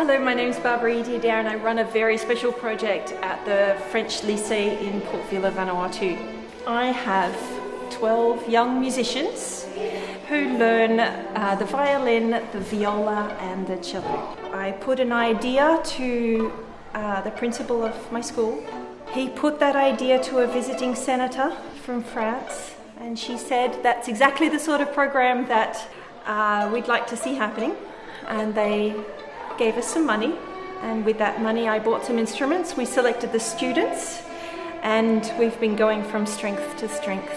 Hello, my name is Barbara Ediadere and I run a very special project at the French Lycée in Port Vila, Vanuatu. I have 12 young musicians who learn the violin, the viola and the cello. I put an idea to the principal of my school. He put that idea to a visiting senator from France and she said that's exactly the sort of program that we'd like to see happening, and they gave us some money, and with that money I bought some instruments, we selected the students and we've been going from strength to strength.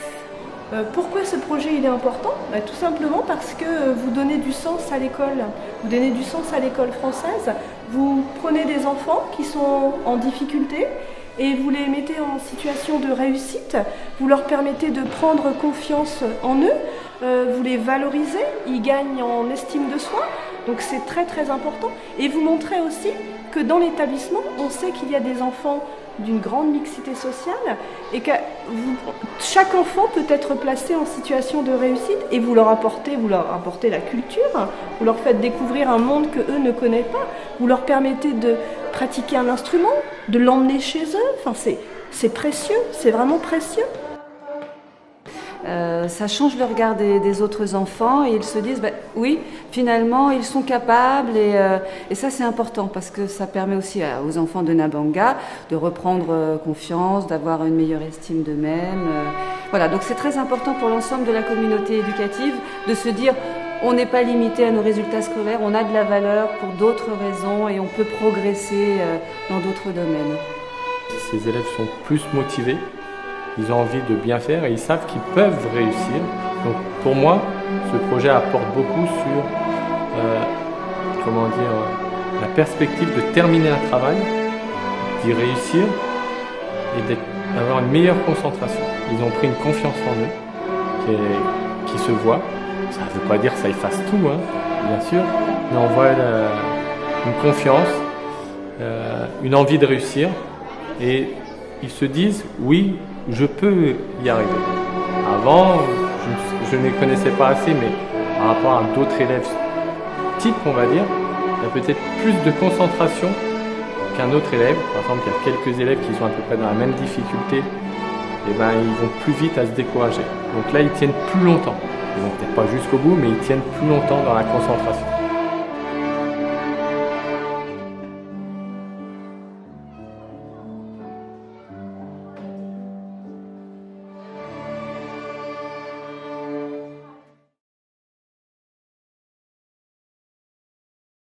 Pourquoi ce projet il est important ? Tout simplement parce que vous donnez du sens à l'école, vous donnez du sens à l'école française, vous prenez des enfants qui sont en difficulté et vous les mettez en situation de réussite, vous leur permettez de prendre confiance en eux, vous les valorisez, ils gagnent en estime de soi, donc c'est très très important. Et vous montrez aussi que dans l'établissement, on sait qu'il y a des enfants d'une grande mixité sociale et que chaque enfant peut être placé en situation de réussite et vous leur apportez la culture, vous leur faites découvrir un monde que eux ne connaissent pas, vous leur permettez de pratiquer un instrument, de l'emmener chez eux, enfin c'est précieux, c'est vraiment précieux. Ça change le regard des autres enfants et ils se disent oui, finalement ils sont capables et ça c'est important parce que ça permet aussi aux enfants de Nabanga de reprendre confiance, d'avoir une meilleure estime d'eux-mêmes. Voilà, donc c'est très important pour l'ensemble de la communauté éducative de se dire on n'est pas limité à nos résultats scolaires, on a de la valeur pour d'autres raisons et on peut progresser dans d'autres domaines. Ces élèves sont plus motivés. Ils ont envie de bien faire et ils savent qu'ils peuvent réussir. Donc pour moi, ce projet apporte beaucoup sur la perspective de terminer un travail, d'y réussir et d'avoir une meilleure concentration. Ils ont pris une confiance en eux qui se voit. Ça ne veut pas dire que ça efface tout, bien sûr, mais on voit une confiance, une envie de réussir et ils se disent oui, je peux y arriver. Avant, je ne les connaissais pas assez, mais par rapport à d'autres élèves types, on va dire, il y a peut-être plus de concentration qu'un autre élève. Par exemple, il y a quelques élèves qui sont à peu près dans la même difficulté, et ils vont plus vite à se décourager. Donc là, ils tiennent plus longtemps. Ils vont peut-être pas jusqu'au bout, mais ils tiennent plus longtemps dans la concentration.